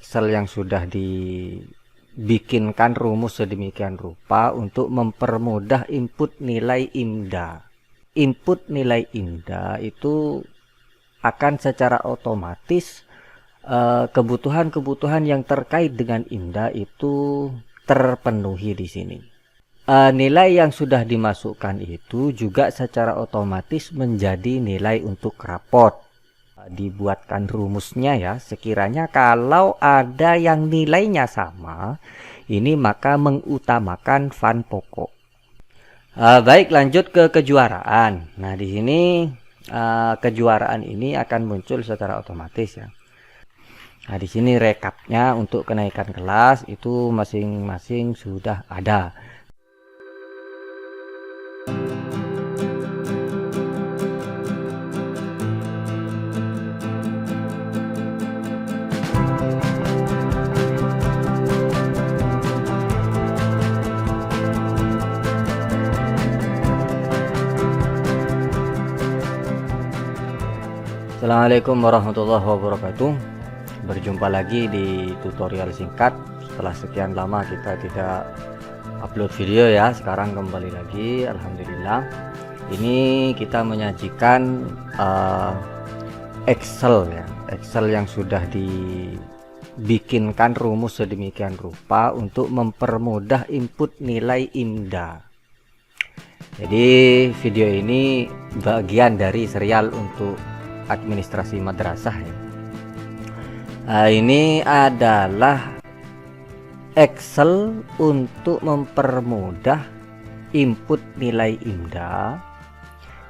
Excel yang sudah dibikinkan rumus sedemikian rupa untuk mempermudah input nilai IMDA. Input nilai IMDA itu akan secara otomatis kebutuhan-kebutuhan yang terkait dengan IMDA itu terpenuhi di sini. Nilai yang sudah dimasukkan itu juga secara otomatis menjadi nilai untuk raport. Dibuatkan rumusnya ya, sekiranya kalau ada yang nilainya sama, ini maka mengutamakan fun pokok. Baik, lanjut ke kejuaraan. Nah, di sini kejuaraan ini akan muncul secara otomatis ya. Nah, di sini rekapnya untuk kenaikan kelas itu masing-masing sudah ada. Assalamualaikum warahmatullahi wabarakatuh. Berjumpa lagi di tutorial singkat. Setelah sekian lama kita tidak upload video ya, sekarang kembali lagi, alhamdulillah. Ini kita menyajikan Excel ya, Excel yang sudah dibikinkan rumus sedemikian rupa untuk mempermudah input nilai IMDA. Jadi video ini bagian dari serial untuk administrasi madrasah ya. Ini adalah Excel untuk mempermudah input nilai IMDA.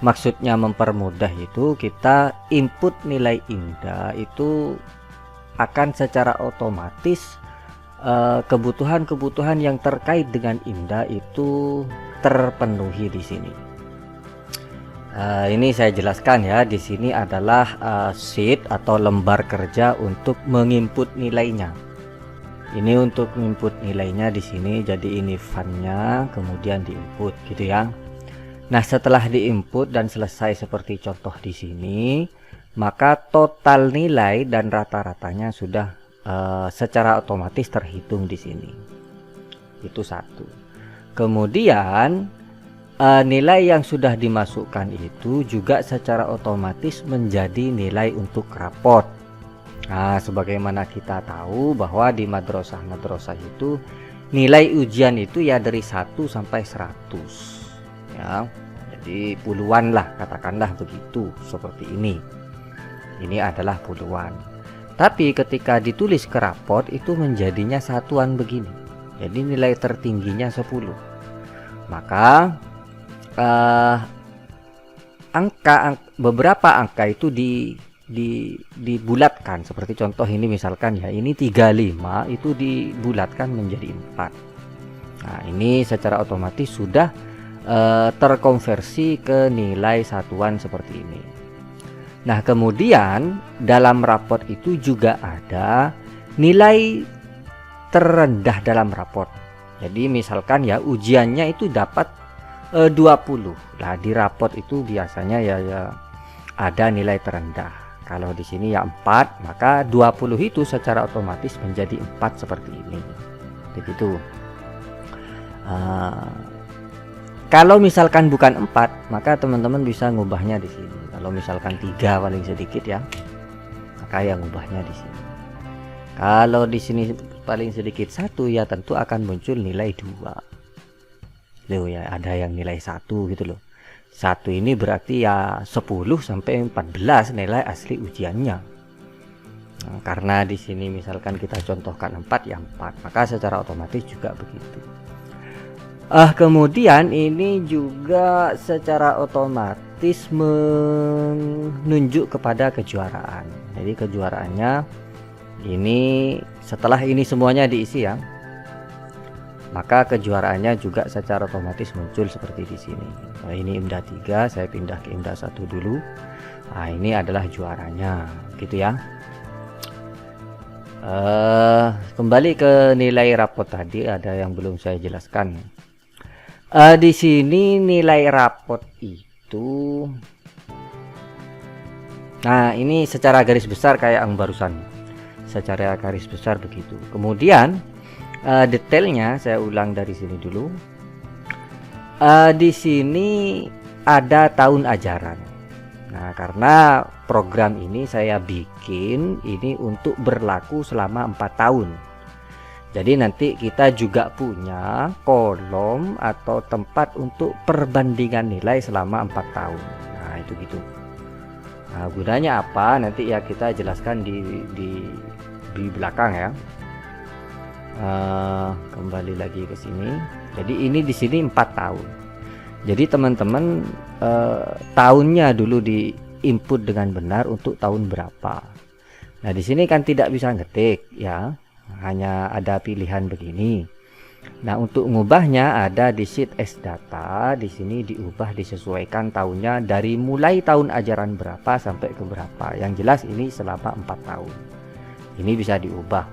Maksudnya mempermudah itu kita input nilai IMDA itu akan secara otomatis kebutuhan-kebutuhan yang terkait dengan IMDA itu terpenuhi di sini. Ini saya jelaskan ya, di sini adalah sheet atau lembar kerja untuk menginput nilainya. Ini untuk input nilainya di sini, jadi ini funnya kemudian diinput gitu ya. Nah, setelah diinput dan selesai seperti contoh di sini, maka total nilai dan rata-ratanya sudah secara otomatis terhitung di sini. Itu satu. Kemudian nilai yang sudah dimasukkan itu juga secara otomatis menjadi nilai untuk raport. Nah, sebagaimana kita tahu bahwa di madrasah-madrasah itu nilai ujian itu ya dari 1 sampai 100 ya. Jadi puluhan lah, katakanlah begitu, seperti ini. Ini adalah puluhan. Tapi ketika ditulis ke raport itu menjadinya satuan begini. Jadi nilai tertingginya 10. Maka beberapa angka itu dibulatkan, seperti contoh ini misalkan ya, ini 35 itu dibulatkan menjadi 4. Nah, ini secara otomatis sudah terkonversi ke nilai satuan seperti ini. Nah, kemudian dalam raport itu juga ada nilai terendah dalam raport. Jadi misalkan ya ujiannya itu dapat 20. Nah, di raport itu biasanya ya ada nilai terendah. Kalau di sini ya 4, maka 20 itu secara otomatis menjadi 4 seperti ini. Begitu. Kalau misalkan bukan 4, maka teman-teman bisa ngubahnya di sini. Kalau misalkan 3 paling sedikit ya, maka yang ngubahnya di sini. Kalau di sini paling sedikit 1, ya tentu akan muncul nilai 2. Loh ya, ada yang nilai 1 gitu loh. 1 ini berarti ya 10 sampai 14 nilai asli ujiannya. Nah, karena di sini misalkan kita contohkan 4 ya 4, maka secara otomatis juga begitu. Kemudian ini juga secara otomatis menunjuk kepada kejuaraan. Jadi kejuaraannya ini setelah ini semuanya diisi ya, maka kejuaraannya juga secara otomatis muncul seperti di sini. Nah, ini IMDA 3, saya pindah ke IMDA 1 dulu. Nah, ini adalah juaranya gitu ya. Kembali ke nilai raport tadi, ada yang belum saya jelaskan. Di sini nilai raport itu, nah ini secara garis besar kayak yang barusan. secara garis besar begitu. Kemudian detailnya saya ulang dari sini dulu. Di sini ada tahun ajaran. Nah, karena program ini saya bikin ini untuk berlaku selama 4 tahun. Jadi nanti kita juga punya kolom atau tempat untuk perbandingan nilai selama 4 tahun. Nah, itu gitu. Nah, gunanya apa? Nanti ya kita jelaskan di belakang ya. Kembali lagi ke sini. Jadi ini di sini 4 tahun. Jadi teman-teman tahunnya dulu di input dengan benar untuk tahun berapa. Nah, di sini kan tidak bisa ngetik ya. Hanya ada pilihan begini. Nah, untuk mengubahnya ada di sheet S data. Di sini diubah disesuaikan tahunnya dari mulai tahun ajaran berapa sampai ke berapa. Yang jelas ini selama 4 tahun. Ini bisa diubah.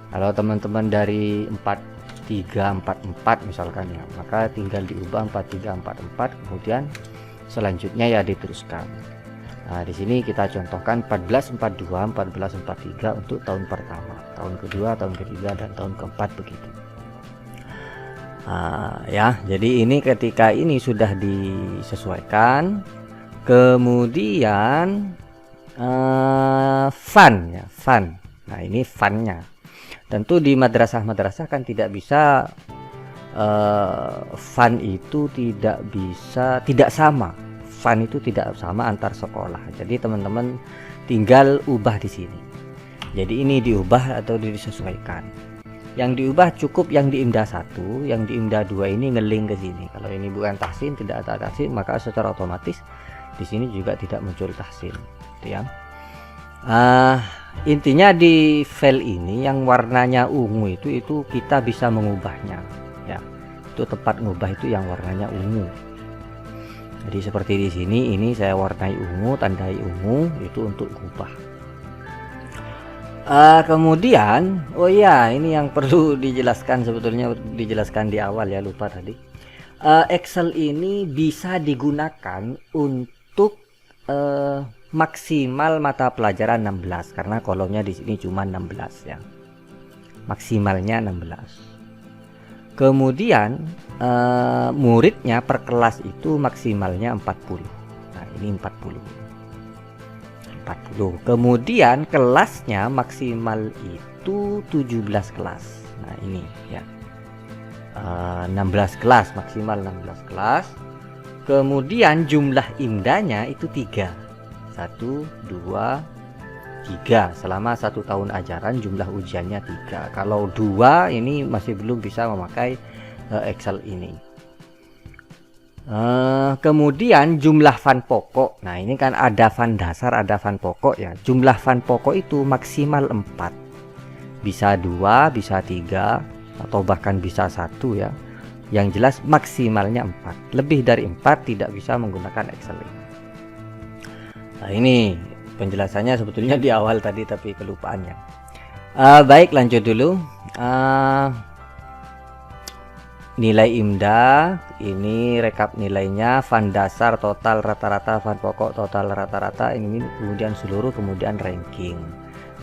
Kalau teman-teman dari 4344 misalkan ya, maka tinggal diubah 4344, kemudian selanjutnya ya diteruskan. Nah, di sini kita contohkan 1442, 1443 untuk tahun pertama, tahun kedua, tahun ketiga, dan tahun keempat begitu. Ya, jadi ini ketika ini sudah disesuaikan, kemudian fun ya, fun. Nah, ini funnya. Tentu di madrasah-madrasah kan tidak bisa fun itu tidak sama. Fun itu tidak sama antar sekolah. Jadi teman-teman tinggal ubah di sini. Jadi ini diubah atau disesuaikan. Yang diubah cukup yang di IMDA 1, yang di IMDA 2 ini ngeling ke sini. Kalau ini bukan tahsin, tidak ada tahsin, maka secara otomatis di sini juga tidak muncul tahsin. Gitu ya. Intinya di file ini yang warnanya ungu itu kita bisa mengubahnya ya. Itu tempat ngubah itu yang warnanya ungu. Jadi seperti di sini ini saya warnai ungu, tandai ungu itu untuk ubah. Kemudian oh ya, ini yang perlu dijelaskan, sebetulnya dijelaskan di awal ya, lupa tadi. Excel ini bisa digunakan untuk maksimal mata pelajaran 16 karena kolomnya di sini cuma 16 ya. Maksimalnya 16. Kemudian muridnya per kelas itu maksimalnya 40. Nah, ini 40. Kemudian kelasnya maksimal itu 17 kelas. Nah, ini ya. 16 kelas, maksimal 16 kelas. Kemudian jumlah IMDA-nya itu 3. 1, 2, 3. Selama 1 tahun ajaran jumlah ujiannya 3. Kalau 2 ini masih belum bisa memakai Excel ini. Kemudian jumlah fun pokok. Nah, ini kan ada fun dasar, ada fun pokok ya. Jumlah fun pokok itu maksimal 4. Bisa 2, bisa 3, atau bahkan bisa 1 ya. Yang jelas maksimalnya 4. Lebih dari 4 tidak bisa menggunakan Excel ini. Nah, ini penjelasannya sebetulnya di awal tadi tapi kelupaannya. Baik, lanjut dulu. Nilai IMDA ini rekap nilainya, fun dasar, total, rata-rata, fun pokok, total, rata-rata, ini kemudian seluruh, kemudian ranking.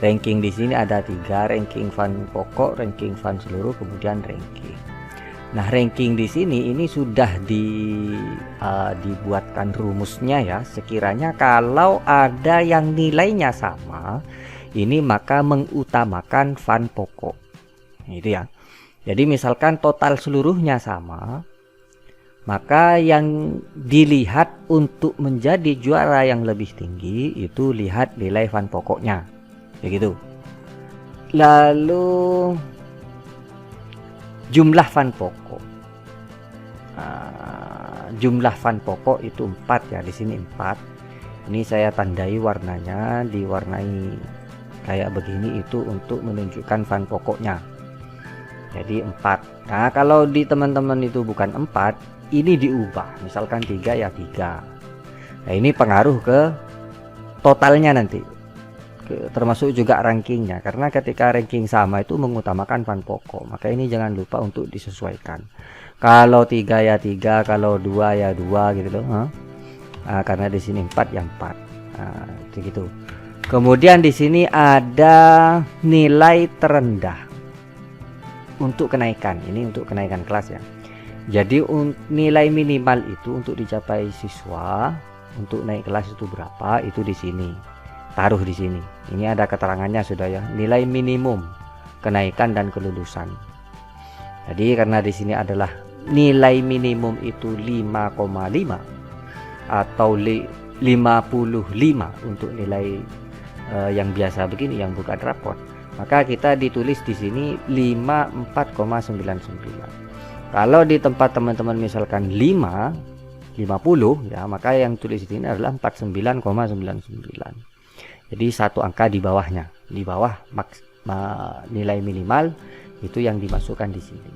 Ranking di sini ada 3, ranking fun pokok, ranking fun seluruh, kemudian ranking. Nah, ranking di sini ini sudah dibuatkan rumusnya ya. Sekiranya kalau ada yang nilainya sama, ini maka mengutamakan fun pokok. Itu ya. Jadi misalkan total seluruhnya sama, maka yang dilihat untuk menjadi juara yang lebih tinggi itu lihat nilai fun pokoknya. Begitu. Lalu jumlah fun pokok. Jumlah fun pokok itu 4 ya, di sini 4. Ini saya tandai warnanya, diwarnai kayak begini itu untuk menunjukkan fun pokoknya. Jadi 4. Nah, kalau di teman-teman itu bukan 4, ini diubah. Misalkan 3 ya 3. Nah, ini pengaruh ke totalnya nanti. Termasuk juga rankingnya. Karena ketika ranking sama itu mengutamakan fun pokok. Maka ini jangan lupa untuk disesuaikan. Kalau 3 ya 3, kalau 2 ya 2 gitu loh. Karena di sini 4 ya 4. Nah, gitu. Kemudian di sini ada nilai terendah untuk kenaikan. Ini untuk kenaikan kelas ya. Jadi nilai minimal itu untuk dicapai siswa untuk naik kelas itu berapa? Itu di sini. Taruh di sini. Ini ada keterangannya sudah ya. Nilai minimum kenaikan dan kelulusan. Jadi karena di sini adalah nilai minimum itu 5,5 atau 55 untuk nilai yang biasa begini, yang bukan rapot, maka kita ditulis di sini 54,99. Kalau di tempat teman-teman misalkan 50 ya, maka yang tulis di sini adalah 49,99. Jadi satu angka di bawahnya, di bawah nilai minimal itu yang dimasukkan di sini.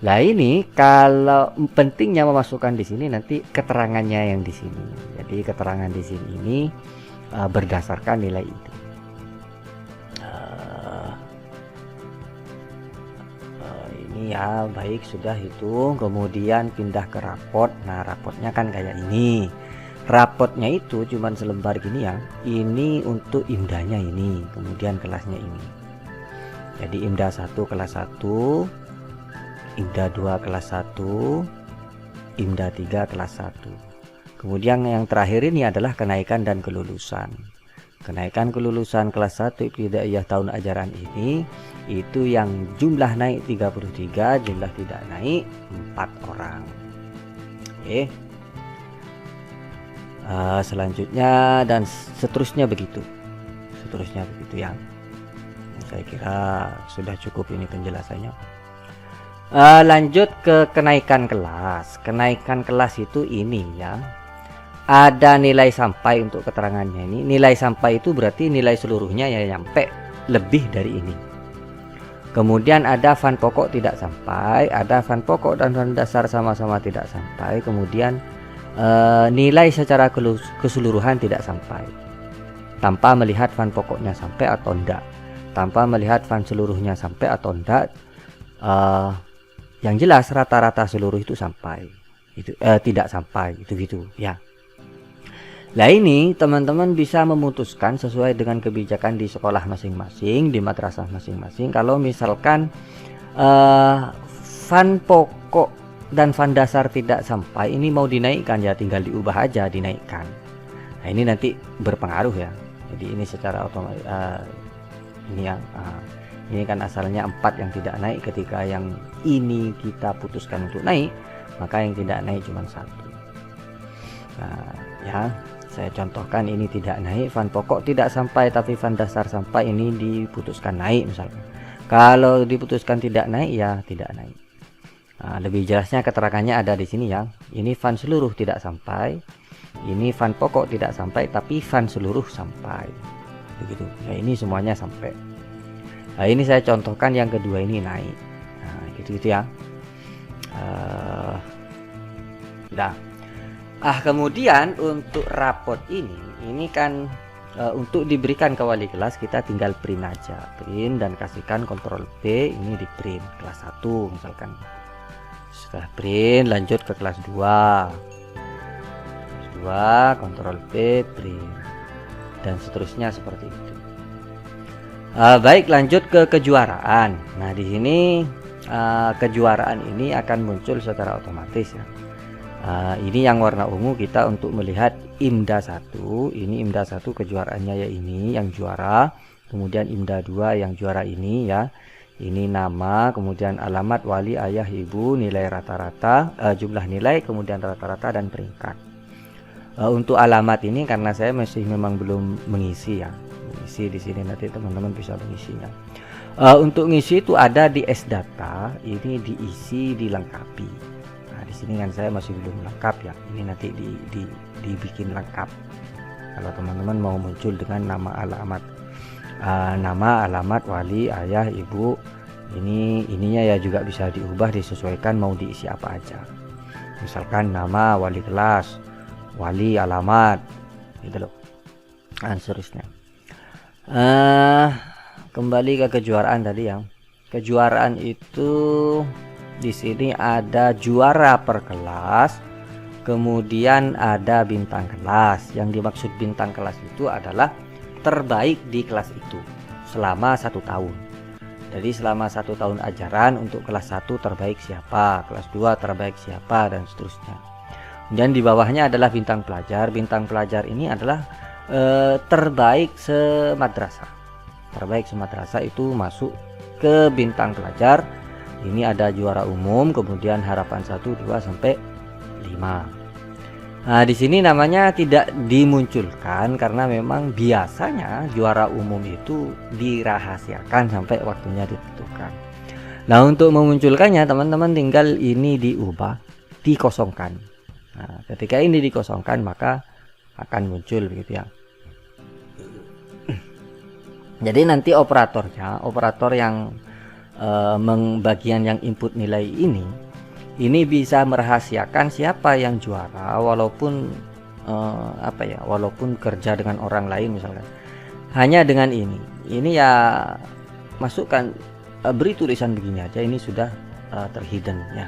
Nah ini kalau pentingnya memasukkan di sini nanti keterangannya yang di sini. Jadi keterangan di sini ini berdasarkan nilai itu. Ini ya, baik, sudah itu. Kemudian pindah ke raport. Nah rapotnya kan kayak ini. Rapotnya itu cuman selembar gini ya. Ini untuk IMDA-nya ini, kemudian kelasnya ini. Jadi IMDA 1 kelas 1, IMDA 2 kelas 1, IMDA 3 kelas 1. Kemudian yang terakhir ini adalah kenaikan dan kelulusan. Kenaikan kelulusan kelas 1 ibtidaiyah tahun ajaran ini itu yang jumlah naik 33, jumlah tidak naik 4 orang. Oke. Selanjutnya dan seterusnya begitu. Seterusnya begitu ya. Saya kira sudah cukup ini penjelasannya. Lanjut ke kenaikan kelas. Kenaikan kelas itu ini ya. Ada nilai sampai untuk keterangannya ini. Nilai sampai itu berarti nilai seluruhnya ya nyampe lebih dari ini. Kemudian ada fan pokok tidak sampai, ada fan pokok dan fan dasar sama-sama tidak sampai. Kemudian nilai secara keseluruhan tidak sampai. Tanpa melihat fan pokoknya sampai atau enggak. Tanpa melihat fan seluruhnya sampai atau enggak. Yang jelas rata-rata seluruh itu sampai. Itu tidak sampai, itu gitu ya. Nah ini teman-teman bisa memutuskan sesuai dengan kebijakan di sekolah masing-masing, di madrasah masing-masing. Kalau misalkan fan pokok dan fan dasar tidak sampai, ini mau dinaikkan ya tinggal diubah aja dinaikkan. Nah ini nanti berpengaruh ya. Jadi ini secara otomatis ini ya. Ini kan asalnya 4 yang tidak naik, ketika yang ini kita putuskan untuk naik, maka yang tidak naik cuma 1. Nah ya, saya contohkan ini tidak naik, fan pokok tidak sampai tapi fan dasar sampai, ini diputuskan naik misalnya. Kalau diputuskan tidak naik ya tidak naik. Nah, lebih jelasnya keterangannya ada di sini ya. Ini fan seluruh tidak sampai, ini fan pokok tidak sampai tapi fan seluruh sampai. Begitu. Ya ini semuanya sampai. Nah, ini saya contohkan yang kedua ini naik. Nah, gitu-gitu ya. Nah, kemudian untuk raport ini kan untuk diberikan ke wali kelas kita tinggal print aja, print dan kasihkan Ctrl P, ini di print kelas 1 misalkan. Setelah print lanjut ke kelas 2. Kelas 2 Ctrl P, print dan seterusnya seperti itu. Baik, lanjut ke kejuaraan. Nah, di sini kejuaraan ini akan muncul secara otomatis ya. Ini yang warna ungu kita untuk melihat IMDA 1. Ini IMDA 1 kejuaraannya ya, ini yang juara. Kemudian IMDA 2 yang juara ini ya. Ini nama, kemudian alamat, wali, ayah, ibu, nilai rata-rata, jumlah nilai, kemudian rata-rata dan peringkat. Untuk alamat ini karena saya masih memang belum mengisi ya. Mengisi di sini nanti teman-teman bisa mengisinya. Untuk ngisi itu ada di S-Data, ini diisi, dilengkapi. Di sini kan saya masih belum lengkap ya, ini nanti dibikin lengkap kalau teman-teman mau muncul dengan nama alamat wali ayah ibu, ininya ya juga bisa diubah disesuaikan mau diisi apa aja, misalkan nama wali kelas, wali alamat gitu loh, dan seterusnya. Kembali ke kejuaraan tadi ya. Kejuaraan itu di sini ada juara per kelas, kemudian ada bintang kelas. Yang dimaksud bintang kelas itu adalah terbaik di kelas itu selama 1 tahun. Jadi selama 1 tahun ajaran untuk kelas 1 terbaik siapa, kelas 2 terbaik siapa, dan seterusnya. Dan di bawahnya adalah bintang pelajar. Bintang pelajar ini adalah terbaik semadrasah. Terbaik semadrasah itu masuk ke bintang pelajar. Ini ada juara umum, kemudian harapan 1, 2 sampai 5. Nah, di sini namanya tidak dimunculkan karena memang biasanya juara umum itu dirahasiakan sampai waktunya ditentukan. Nah, untuk memunculkannya teman-teman tinggal ini diubah, dikosongkan. Nah, ketika ini dikosongkan maka akan muncul begitu ya. Jadi nanti operator yang bagian yang input nilai ini bisa merahasiakan siapa yang juara walaupun walaupun kerja dengan orang lain misalkan. Hanya dengan ini ya masukkan, beri tulisan begini aja, ini sudah terhidden ya.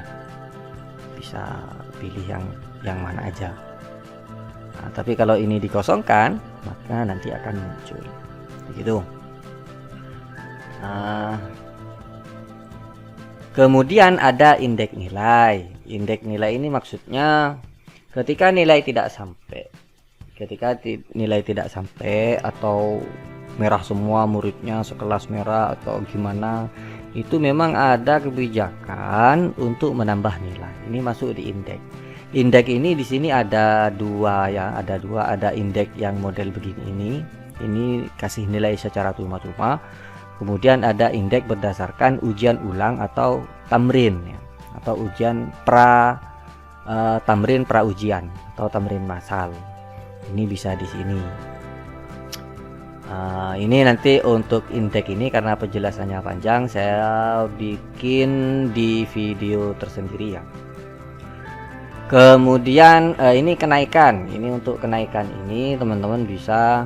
Bisa pilih yang mana aja. Nah, tapi kalau ini dikosongkan maka nanti akan muncul begitu. Kemudian ada indeks nilai. Indeks nilai ini maksudnya ketika nilai tidak sampai, atau merah semua muridnya sekelas merah atau gimana, itu memang ada kebijakan untuk menambah nilai. Ini masuk di indeks. Indeks ini di sini ada dua ya, ada indeks yang model begini ini kasih nilai secara cuma-cuma. Kemudian ada indeks berdasarkan ujian ulang atau tamrin ya, atau ujian tamrin pra ujian atau tamrin massal. Ini bisa di sini. Ini nanti untuk indeks ini karena penjelasannya panjang, saya bikin di video tersendiri ya. Kemudian ini kenaikan. Ini untuk kenaikan ini teman-teman bisa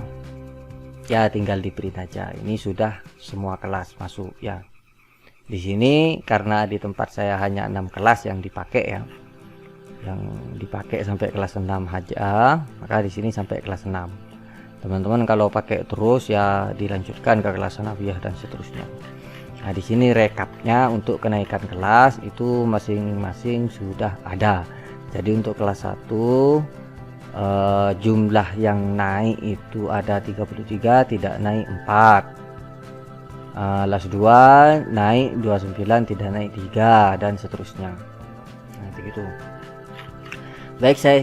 ya tinggal di print aja. Ini sudah semua kelas masuk ya. Di sini karena di tempat saya hanya 6 kelas yang dipakai ya. Yang dipakai sampai kelas 6 aja, maka di sini sampai kelas 6. Teman-teman kalau pakai terus ya dilanjutkan ke kelas sanawiyah dan seterusnya. Nah, di sini rekapnya untuk kenaikan kelas itu masing-masing sudah ada. Jadi untuk kelas 1 jumlah yang naik itu ada 33, tidak naik 4. Kelas 2 naik 29, tidak naik 3, dan seterusnya. Nah, begitu. Baik, saya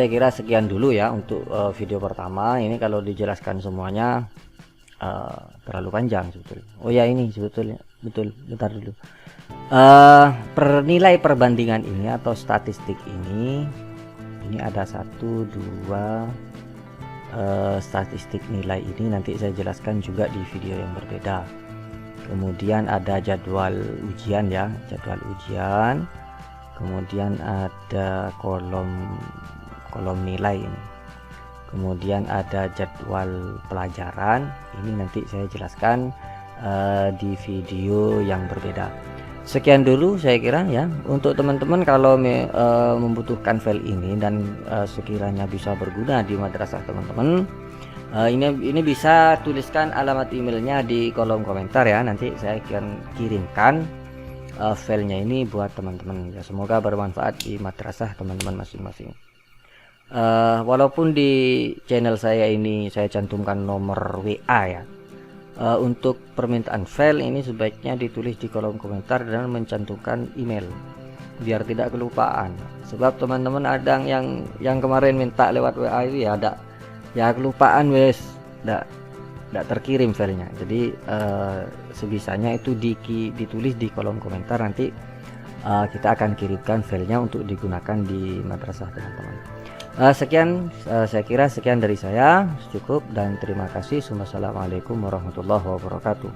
kira sekian dulu ya untuk video pertama. Ini kalau dijelaskan semuanya terlalu panjang sebetulnya. Oh ya, ini sebetulnya betul, bentar dulu. Nilai perbandingan ini atau statistik ini ada 1, 2 statistik nilai ini nanti saya jelaskan juga di video yang berbeda. Kemudian ada jadwal ujian ya, jadwal ujian. Kemudian ada kolom nilai ini. Kemudian ada jadwal pelajaran. Ini nanti saya jelaskan di video yang berbeda. Sekian dulu saya kira ya untuk teman-teman. Kalau membutuhkan file ini dan sekiranya bisa berguna di madrasah teman-teman, ini bisa tuliskan alamat emailnya di kolom komentar ya. Nanti saya akan kirimkan filenya ini buat teman-teman ya. Semoga bermanfaat di madrasah teman-teman masing-masing. Walaupun di channel saya ini saya cantumkan nomor WA ya. Untuk permintaan file ini sebaiknya ditulis di kolom komentar dan mencantumkan email biar tidak kelupaan. Sebab teman-teman ada yang kemarin minta lewat WA itu ya ada ya kelupaan wes, tidak terkirim filenya. Jadi sebisanya itu ditulis di kolom komentar, nanti kita akan kirimkan filenya untuk digunakan di madrasah teman-teman. Sekian, saya kira sekian dari saya, cukup, dan terima kasih. Wassalamualaikum warahmatullahi wabarakatuh.